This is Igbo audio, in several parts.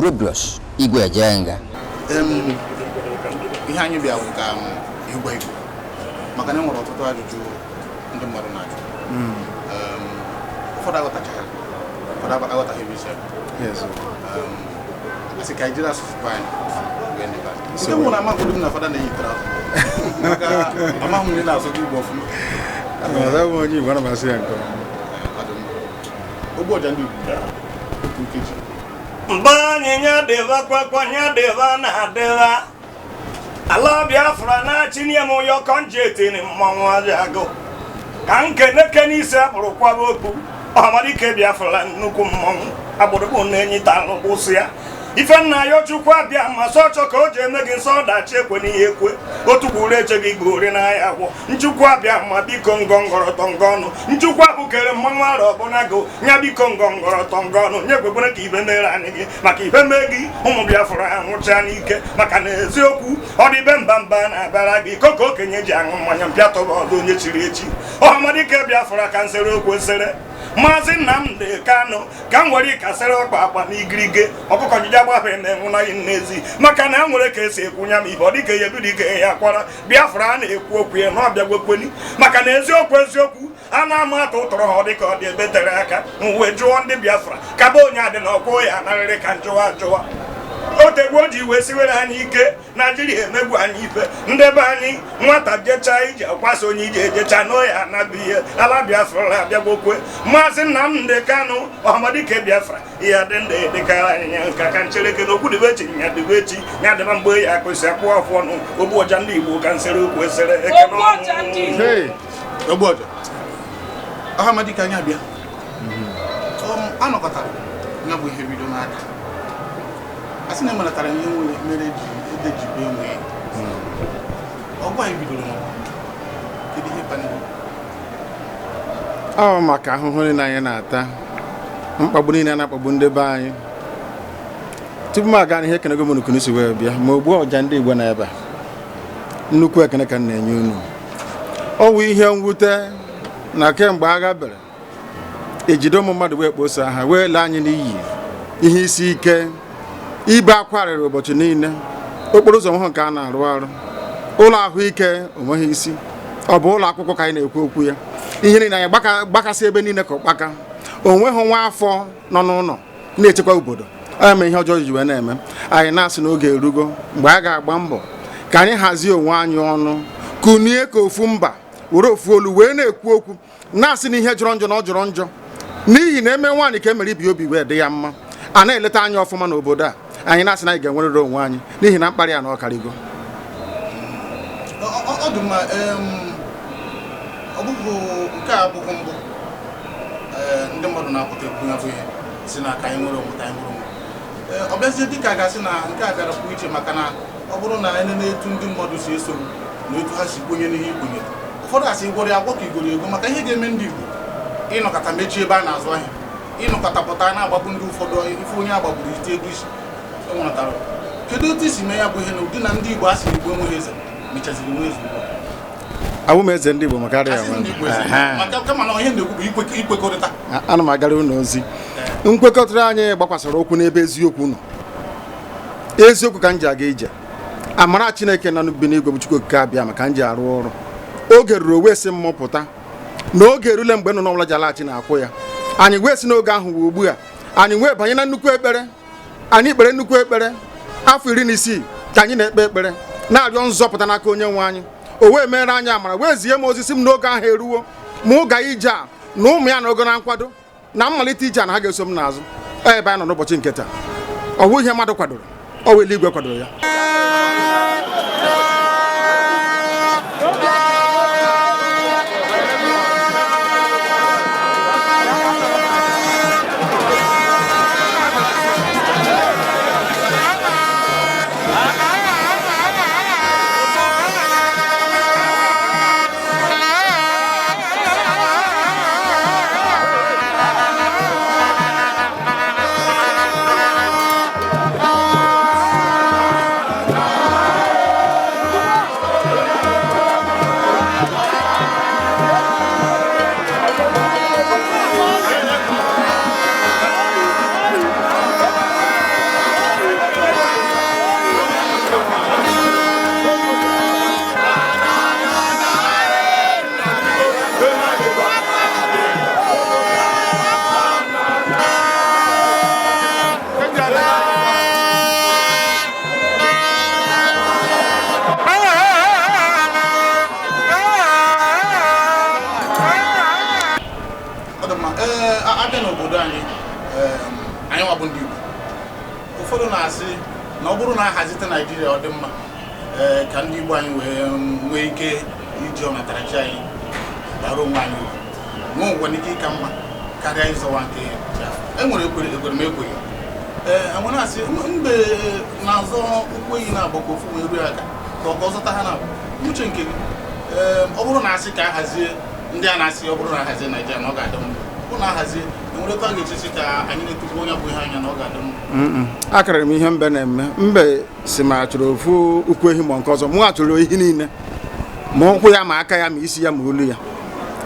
Roblox igwe jenga ihe anyị bịa bụ ka igwe maka na enwere ọtụtụ ajụjụ ndị mmadụ na-ajụ ụfọdụ aghọtachaghị ụfọdụ aghọtaghị ebe isi asị ka anyị jiri asụsụ anyị nke mụ na amaghị m na fada na-eyi traụza maka amaghị m ndị na-asụ Igbo ọfụma onye Igbo na-amasị ya nke ogbu ọja ndị Igbo nkeji Mbani nyadeva kwa nyadeva na deva ala Biafra na chini ya moyo konjeti ni mmanwa jago kanke neke ni se aburu kwa boku amadi ke Biafra nnukwu mmanwu aburu bu na enyi talo busia ife nna yo chukwu abia ma so choko o je emegi nso dachi ekwe ni ekwe otu gwuru eche gị gbori na ya agwọ nchukwu abia ma biko ngongoro tongonu nchukwu abukere mmanwu aro obunago nya biko ngongoro tongonu nye gbegbere ka ibe mere anyị gị maka ibe megi ụmụ Biafra anwụcha n'ike maka na eziokwu ọ dị be mbamba na abara gị koko okenye ji aṅụ mmanya mpịa tọba ọdụ onye chiri echi ọhamadike Biafra ka nsere okwu nsere Maazị Nnamdi Kanu ka nwere kasịrị ọkpa akpa n'igirige ọkụkọ jiji agbafe na-enwu na n'ezi maka na nwere ka esi ekwunya m ibe ọ dịka ya ebidiga ya kwara Biafra na-ekwu okwu ya na ọbịa gwekweni maka na eziokwu a na-ama atụ ụtọrọ ha dịka ọ dị ebe tere aka wee jụọ ndị Biafra kaba onye adị na ọkwụ ya narịrị ka njụwa otegbo ji wee siwere anyị ike Naijiria emegbu anyị ife ndebe anyị nwata jecha ije akwasa onye ije ejecha n'oya anabihe ala Biafra abịagbokwe Maazị Nnamdi Kanu ọhamadike Biafra ihe dị ndị dịkara anyị nka ka nchereke n'okwu dịbechi nyadebechi nyadịba mgbe ya akụsi akwụ ọfụ ọnụ ogbu ọja ndị Igbo ka nsere okwu esere eke ogbu ọja ọhamadike anyị abịa anọkọtara ya bụ ihe bido n'aka asị na emelatara ihe mere ede ji be enwe ọgwụ anyị bidoro kedu ihe ọ maka ahụhụ niile anyị na-ata mkpagbu niile a na-akpagbu ndị be anyị tupu m aga n'ihe ekene gọvanọ Kunu si wee bịa ma ogbu ọja ndị Igbo na ebe nnukwu ekene ka m na-enye unu ọ wụ ihe mwute na kemgbe agha bere ejide ụmụ mmadụ wee kposa ha wee lee anyị n'iyi ihe isi ike ibe akwa rịrị ụbọchị niile okporo ụzọ ọhụrụ nke a na-arụ arụ ụlọ ahụike onweghị isi ọ bụ ụlọ akwụkwọ ka anyị na-ekwu okwu ya ihe niile anyị gbakasị ebe niile ka ọkpaka onweghị nwa afọ nọ n'ụlọ na-echekwa obodo eme ihe ọjọọ ji wee na-eme anyị na-asị n'oge erugo mgbe a ga-agba mbọ ka anyị hazie onwe anyị ọnụ kunie ka ofu mba were ofu olu wee na-ekwu okwu na-asị na ihe jọrọ njọ na ọ jọrọ njọ n'ihi na eme nwaanyị ka emere IPOB wee dị ya mma a na-eleta anya ọfụma n'obodo a anyị na-asị na anyị ga-enwerịrị onwe anyị n'ihi na mkparị a na ọkarigo ọ dị mma ọ bụghị nke a abụghị mbụ ndị mmadụ na-apụta ekwu ya bụ ihe si na ka anyị nwere onwe ka anyị nwere onwe ọ bịazie dịka a ga-asị na nke a gara pụ iche maka na ọ bụrụ na anyị na-etu ndị mmadụ si eso na etu ha si kwenye n'ihe ikwenye ụfọdụ asị igworo ya agwọ ka igoro ego maka ihe ga-eme ndị Igbo ịnọkọta mechie ebe a na-azụ ahịa ịnọkọta pụta na-agbagbu ndị ụfọdụ ife onye agbagburu ite ego isi enwetara kedu otu isi mee ya bụ ihe na ụdị na ndị Igbo asị Igbo enweghị eze mechaziri nwe eze ugbu abụ m eze ndị Igbo maka arịa maka kama na onye na-ekwu bụ ikwekọrịta ana m agara ụlọ ozi nkwekọrịta anyị gbakwasara okwu n'ebe eziokwu nọ eziokwu ka m ji aga ije amara Chineke nọ bi n'igwe bụ Chukwu okike abịa maka m ji arụ ọrụ oge ruru wee sị m pụta na oge erule mgbe nọ n'ọbụla ji alaghachi na-akwụ ya anyị wee si n'oge ahụ wee ugbu a anyị wee banye na nnukwu ekpere anyị kpere nnukwu ekpere afọ 16 ka anyị na-ekpe ekpere na-arịọ nzọpụta n'aka onye nwe anyị o wee mere anyị amara wee zie m ozi si m n'oge ahụ eruwo ma ụga ije a na ụmụ ya na ogo na nkwado na mmalite ije a na ha ga-eso m n'azụ ebe anyị nọ n'ụbọchị nke taa ọ bụ ihe mmadụ kwadoro ọ wụ eluigwe kwadoro ya ụfọdụ na-asị na ọ bụrụ na ahazite Naijiria ọ dị mma ka ndị Igbo anyị wee nwee ike iji ọnatarachi anyị bara onwe anyị uru nwe nwere ike ịka mma karịa ịzọwa nke enwere ekwere m ekweghị enwere asị mgbe na-azọ ụkwụ eyi na-agbakọ ofu wee ruo aka ka ọ zọta ha na uche nke gị ọ bụrụ na asị ka ahazie ndị a na-asị ọ bụrụ na ahazie Naijiria na ọ ga-adị mma ọ bụrụ na ahazie enwerekwa ga-echesi ka anyị na-etupu onye bụ ihe anya na ọ ga-adị mma akarịrị m ihe mbe na-eme mbe si ma chọrọ ofu ukwu ehi ma nke ọzọ mụ achọrọ ehi niile ma ụkwụ ya ma aka ya ma isi ya ma olu ya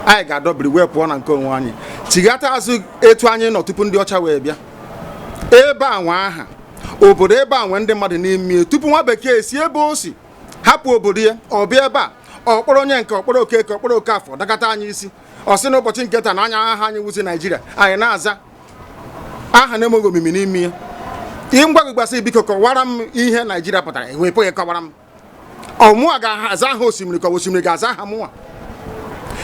anyị ga-adọbiri wee pụọ na nke onwe anyị chighata azụ etu anyị nọ tupu ndị ọcha wee bịa ebe a nwa aha obodo ebe a nwee ndị mmadụ n'ime tupu nwa bekee si ebe o si hapụ obodo ya ọ bịa ebe a ọkpọrọ onye nke ọkpọrọ okeke ọkpọrọ okafọ dakọta anyị isi ọ sị n'ụbọchị nke taa na anya aha anyị wuzi Naijiria anyị na-aza aha na-enweghị omimi n'ime ya ihe ngwa gị gbasị biko kọwara m ihe Naijiria pụtara enwepụghị kọwara m ọmụa ga-aza aha osimiri ka osimiri ga-aza aha mụnwa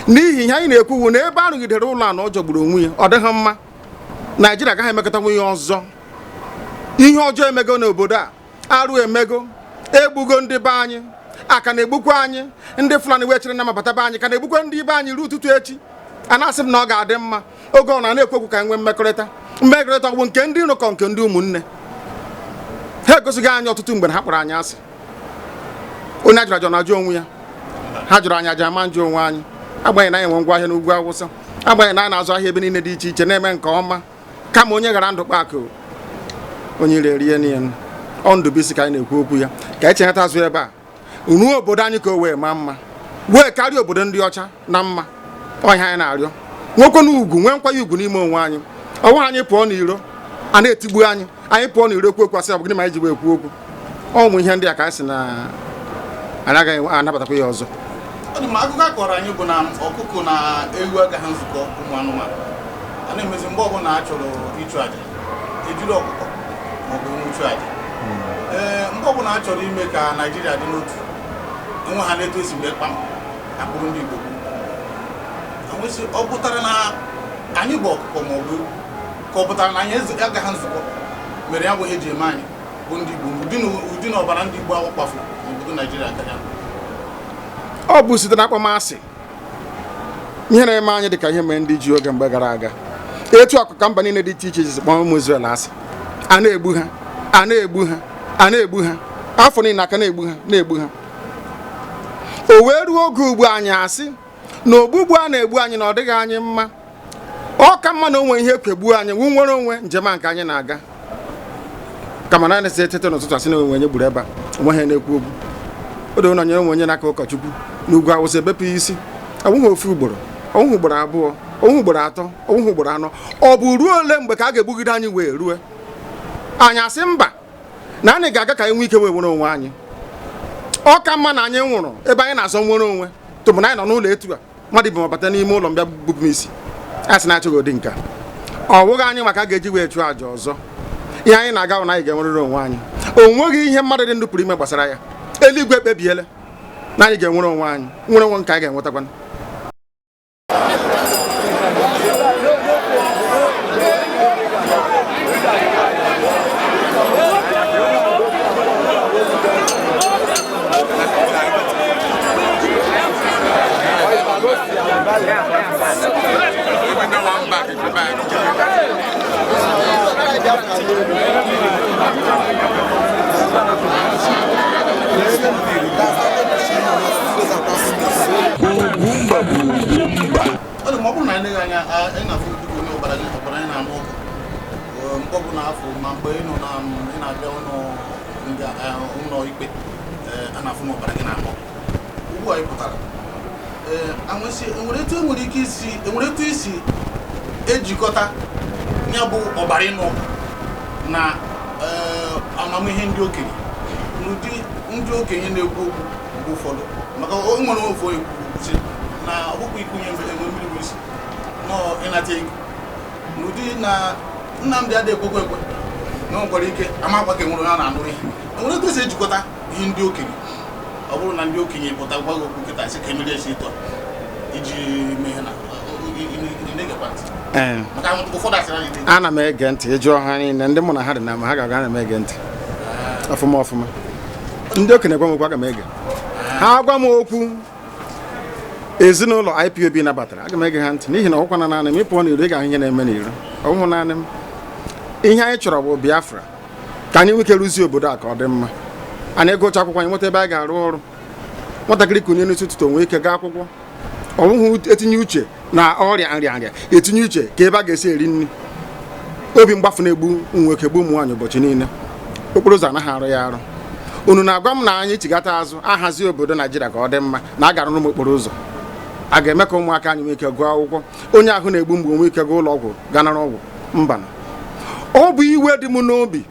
n'ihi ihe anyị na-ekwuwu na ebe a rụgidere ụlọ a na ọ jọgburu onwe ya ọ dịghị mma Naijiria agaghị emekọtanwu ihe ọzọ ihe ọjọọ emego n'obodo a arụ emego egbugo ndị be anyị aka na-egbukwa anyị ndị Fulani wee chere na mabata be anyị ka na-egbukwa ndị be anyị ruo ụtụtụ echi a na-asị m na ọ ga-adị mma oge ọ na-ekwekwu ka nwee mmekọrịta ọgwụ nke ndị nụkọ nke ndị ụmụnne ha egosighị anyị ọtụtụ mgbe na ha kpọrọ anyị asị onye ajụrụ ajụ na-ajụ onwe ya ha jụrụ anyị aja ama njụ onwe anyị agbanyeghị na anyị nwe ngwa ahịa n'ugwu Awụsa agbanyeghị na anyị na-azụ ahịa ebe niile dị iche iche na-eme nke ọma kama onye ghara ndụ kpakụ onye rie niile ọ Ndụbụisi ka anyị na-ekwu okwu ya ka anyị chenyeta azụ ebe a ruo obodo anyị ka o wee maa mma wee karịa obodo ndị ọcha na mma ọhịa anyị na-arịọ nwekwe n'ugwu nwee nkwanye ugwu n'ime onwe anyị ọnwa anyị pụọ n'iro a na-etigbu anyị pụọ n'iro ekwu okwu asị ọ bụ gịnị ma anyị ji wee ekwu okwu ọnwụ ihe ndị a ka anyị sị na anyị agaghị anabatakwa ya ọzọ akụkọ a kọrọ anyị bụ na ọkụkọ na ewu agaghị nzukọ ụmụ anụmanụ a na-emezi mgbe ọbụla a chọrọ ịchụ aja ejiri ọkụkọ maọbụ ewu chụ aja mgbe ọbụla a chọrọ ime ka Naijiria dị n'otu enwe ha na-eto esi mgbe kpam akpụrụ ndị Igbo ọ pụtara na anyị bụ ọkụkọ maọbụ ewu ka ọ pụtara na anyị agaghị nzukọ mere ya bụ ihe ji eme anyị bụ ndị Igbo ụdị na ọbara ndị Igbo ahụ kpafuru n'obodo Naijiria karịa ọ bụ site na akpọmasị ihe na-eme anyị dị ka ihe mere ndị ji oge mgbe gara aga etu akụkọ mba niile dị iche iche ji kpọọ ụmụ Izrel asị a na-egbu ha a na-egbu ha a na-egbu ha afọ niile aka na-egbu ha o wee ruo oge ugbu anyị asị na ogbugbu a na-egbu anyị na ọ dịghị anyị mma ọ ka mma na onwe ihe kwegbuo anyị nwu nwere onwe njem a nke anyị na-aga kama na na-esi etete n'ụtụtụ asị na onwe onye gburu ebe a onwe ha na-ekwu okwu odo na onye onye n'aka ụkọchukwu n'ugwu Awụsa ebepụ isi ọnwụghị ofu ugboro ọnwụghị ugboro abụọ ọnwụghị ugboro atọ ọnwụghị ugboro anọ ọ bụ ruo ole mgbe ka a ga-egbugide anyị wee rue anyị asị mba na anyị ga-aga ka anyị nwee ike wee nwere onwe anyị ọ ka mma na anyị nwụrụ ebe anyị na-azọ nwere onwe tụbụ na anyị nọ n'ụlọ etu a mmadụ ibe mabata n'ime ụlọ mbịa bupụ m isi a sị na-achọghị ụdị nka ọ bụghị anyị maka a ga-eji wee chụọ àjà ọzọ ihe anyị na-aga na anyị ga-enwerịrị onwe anyị o nweghị ihe mmadụ dị ndụ pụrụ ime gbasara ya eluigwe ekpebiela na anyị ga-enwere onwe anyị nwere onwe nke anyị ga-enwetakwa ma ọ bụrụ na anyị anya anyị na-afụ dịka onye ọbara anyị na-anụ ọgụ mkpọbụ na-afụ ma mgbe ị na-abịa ụlọ ikpe a na-afụ na ọbara gị na-anụ ugbu a ị pụtara enwere etu isi ejikọta ya bụ ọbara ịnụ ọgụ na amamihe ndị okenye n'ụdị ndị okenye na-ekwu okwu mgbe ụfọdụ maka o nwere ofu onye kwuru na ọkpụkpụ ikunye enwe mmiri bụ isi nọ ịnata ego n'ụdị na Nnamdị adịghị ekwekwe ekwe na nwekwara ike amakwa ka enwere onye na-anụ ihe enwere etu esi ejikọta ihe ndị okenye ọ bụrụ na ndị okenye pụta gwa gị okwu nkịta sị ka emere esi etu a iji mee na ị na-egekwa ntị ana m ege ntị ịjụọ ha niile ndị mụ na ha dị na ma ha ga-aga na m ege ntị ọfụma ọfụma ndị okenye gwa m okwu aga m ege ha gwa m okwu ezinụlọ I.P.O.B nabatara aga m ege ha ntị n'ihi na ọkwa na naanị m ịpụọ n'iro ị ga-ahụ ihe na-eme n'iro ọhụhụ naanị m ihe anyị chọrọ bụ Biafra ka anyị nwee ike rụzie obodo a ka ọ dị mma anyị egụcha akwụkwọ anyị nweta ebe anyị ga-arụ ọrụ nwatakịrị kunye n'isi ụtụtụ nwee ike gaa akwụkwọ ọhụhụ etinye uche na ọrịa nrịanrịa etinye uche ka ebe a ga-esi eri nri obi mgbafu na-egbu nwoke gbu ụmụ nwaanyị ụbọchị niile okporo ụzọ anaghị arụ ya arụ unu na-agwa m na anyị chigata azụ ahazi obodo Naijiria ka ọ dị mma na a gara n'ụmụ okporo ụzọ a ga-eme ka ụmụaka anyị nwee ike gụọ akwụkwọ onye ahụ na-egbu mgbe nwee ike gaa ụlọ ọgwụ ganara ọgwụ mba ọ bụ iwe dị m n'obi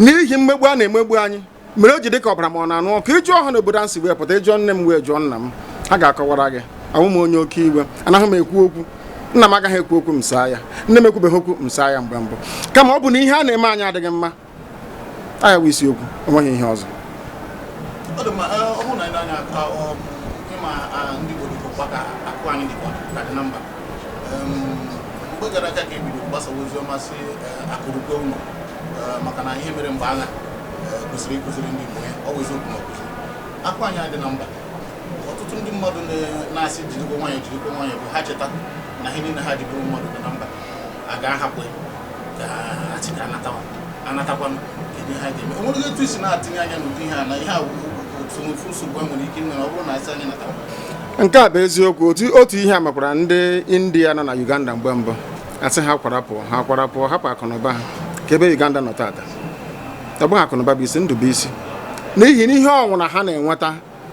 n'ihi mmegbu a na-emegbu anyị mere o ji dị ka ọbara ma ọ na-anụ ọkụ ịjụọ ọha n'obodo a si wee pụta ịjụọ nne m wee jụọ nna m ha ga-akọwara gị ahụ m onye oke iwe anaghị m ekwu okwu nna m agaghị ekwu okwu m saa ya nne m ekwubeghị okwu m saa ya mgbe mbụ kama ọ bụ na ihe a na-eme anyị adịghị mma anya bụ isiokwu enweghị ihe ọzọ mgbe gara aga ka ebido gbasawa ozi ọma si akụrụkwe ụlọ maka na ihe mere mgbe agha kwesịrị ịkụziri ndị Igbo ya ọ bụ eziokwu na ọkụzi akụ anyị adị na mba ọtụtụ ndị mmadụ na-asị jirikwa nwanyị bụ ha cheta na ihe niile ha jibụrụ mmadụ dị na mba a ga-ahapụ ka achị ka anatakwanụ kedu ha ga-eme enweghị etu isi na-atinye anya n'ụdị ihe a na ihe otu nsogbu e nwere ike ime ọ bụrụ na asị anyị natawa nke a bụ eziokwu otu ihe a mekwara ndị India nọ na Uganda mgbe mbụ asị ha kwarapụ hapụ akụnụba ha ka ebe Uganda nọ tata ọbụghị akụnụba bụ isi ndụ bụ isi n'ihi na ihe ọnwụna ha na-enweta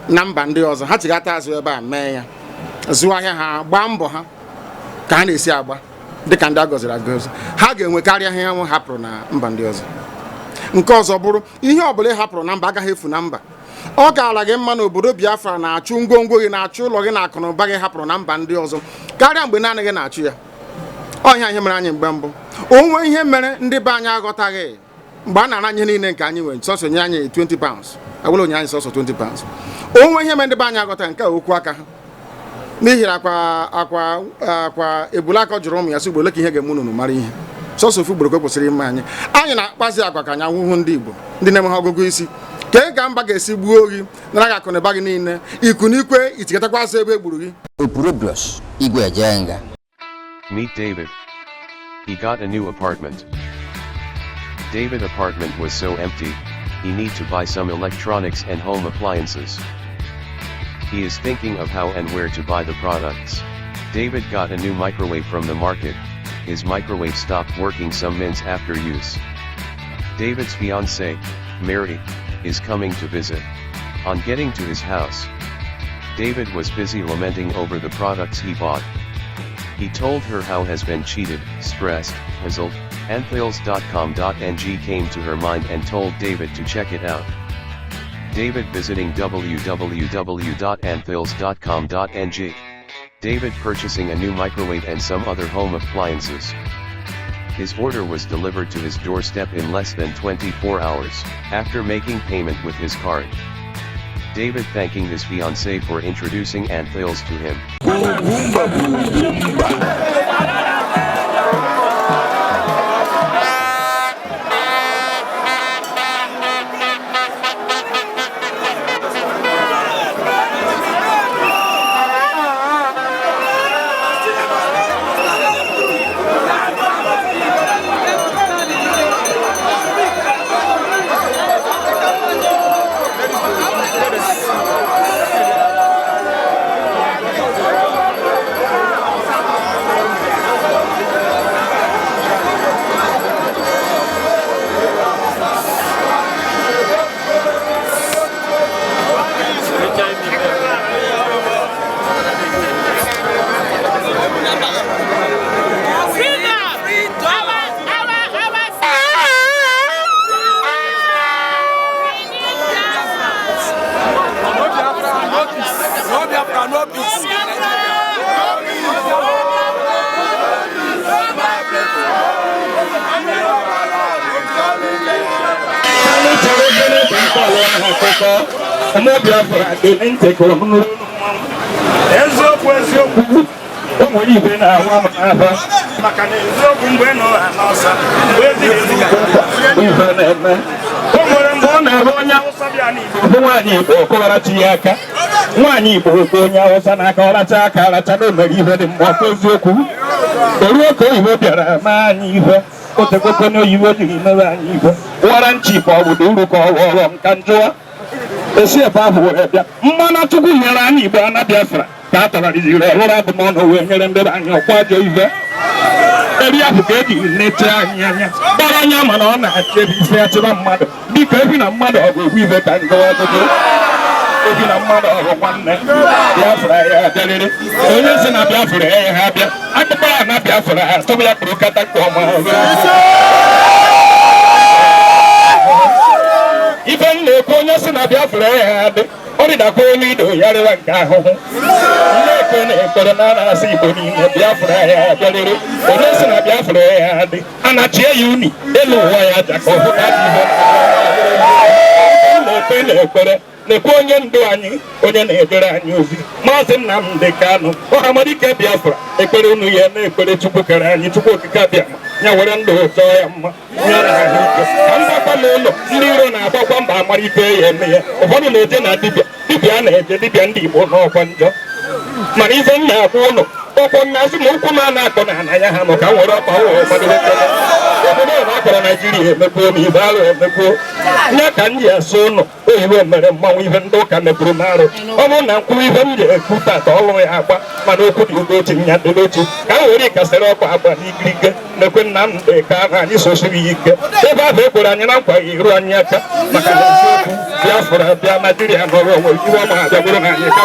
na mba ndị ọzọ ha chigata azụ ebe a mee ya zụọ ahịa ha gbaa mbọ ha ka ha na-esi agba dịka ndị a gọziri agọzi ha ga-enwe karịa ihe ha hapụrụ na mba ndị ọzọ nke ọzọ bụrụ ihe ọbụla ị hapụrụ na mba agaghị efu na mba ọ gaala gị mma na obodo Biafra na-achụ ngwongwo gị na-achụ ụlọ gị na akụnụba gị hapụrụ na mba ndị ọzọ karịa mgbe naanị gị na-achụ ya ọhịa ihe mere anyị mgbe mbụ onwe ihe mere ndị be anyị aghọtaghị mgbe a nara anyị niile nke anyị nwere sọsọ nye anyị 20 pounds agwụla onye anyị sọsọ 20 pounds onwe ihe mere ndị be anyị aghọtaghị nke a okwu aka ha n'ihi akwa ebulaka jụrụ ụmụ ya sị ugboro ka ihe ga-eme unu mara ihe sọsọ ofu ugboro kwesịrị ime anyị na-akpazi agwa ka anyị ahụhụ ndị Igbo ndị na-eme ha ọgụgụ isi ka ka mba ga-esi gbuo gị nara gị akụnụba gị niile iku n'ikwe itikọtakwa azụ ebe egburu gị Opurobios Igwe Ejenga. Meet David. He got a new apartment. David's apartment was so empty, he need to buy some electronics and home appliances. He is thinking of how and where to buy the products. David got a new microwave from the market. His microwave stopped working some minutes after use. David's fiancée, Mary, is coming to visit. On getting to his house, David was busy lamenting over the products he bought. He told her how has been cheated, stressed, puzzled. Anthills.com.ng came to her mind and told David to check it out. David visiting www.anthills.com.ng. David purchasing a new microwave and some other home appliances. His order was delivered to his doorstep in less than 24 hours, after making payment with his card. David thanking his fiancée for introducing Anthills to him. eziokwu o nwere ibe na-awa maka na eziokwu mgbe nọ n'ọsa mgbe ezighị ife na-eme o nwere mgbe ọ na-ebe onye Awụsa bịa n'Igbo bụ nwaanyị Igbo kụwarachi ya aka nwaanyị Igbo bụ onye Awụsa n'aka ọracha aka aracha na o mere ihe dị mma ọkụ eziokwu oruo ka oyibo bịara mee anyị ihe otekwekwe na oyibo jiri mere anyị ihe wara nchi ka ọ bụ uru ka ọ ghọrọ m ka njụwa esi ebe ahụ were bịa mmanụ Chukwu nyere anyị Igbo ana Biafra ka a tọgharịziri ọrụrụ abụmọnụ wee nyere ndị anyị ọkwa ajọ ife eri ahụ ka eji nete anyị anya gbara anya mana ọ na-achebe ife achịba mmadụ dịka ebi na mmadụ ọ bụ egwu ife ka ngọwa ọgụgụ ebi na mmadụ ọrụ nwanne Biafra ya abịarịrị onye si na Biafra ya ha abịa akpụkpọ ya na Biafra ha tụbụ ya kpụrụ kata nke ọma ife m na-ekwu onye si na Biafra ya adị ọ dịdakwa olu ido ya rịwa nke ahụhụ na-ekwe na-ekpere na na-asị Igbo niile Biafra ya abịarịrị onye si na Biafra ya adị a na-achie ya uni elu ụwa ya aja ka ọ hụta dị ihe na-ekpe na-ekpere na-ekwe onye ndu anyị onye na-ejere anyị ozi Maazị Nnamdi Kanu ọhamadike Biafra ekpere unu ya na-ekpere Chukwu kere anyị Chukwu okike abịa ya were ndụ chọọ ya mma ya na ahụike ka mgbakwa n'ụlọ ndị iro na-agbakwa mba amara ife ya eme ya ụfọdụ na-eje na dibịa na-eje dibịa ndị Igbo n'ọkwa njọ mana ife m na-agwa ụlọ ọkwọ nnazi na ụkwụ na-akọ na ananya ha maka nwere ọkpa ụlọ obodo na-akọrọ Naijiria emepuo na Igbo arụ emepuo nye ka m ji asụ ụlọ oyibo mere mmanwụ ihe ndị ụka mepụrụ n'arụ ọ bụrụ na mkpụrụ ihe m ji ekwu tata ọlụ ya agba mana okwu dị ugochi nya dodochi ka m were kasịrị ọkwa agba n'ikirike na-ekwe Nnamdi Kanu anyị sosiri ya ike ebe ahụ ekwere anyị na nkwa iru anyị aka maka na eziokwu Biafra bịa Naijiria nọrọ onwe iwe ọma abịa bụrụ na anyị ka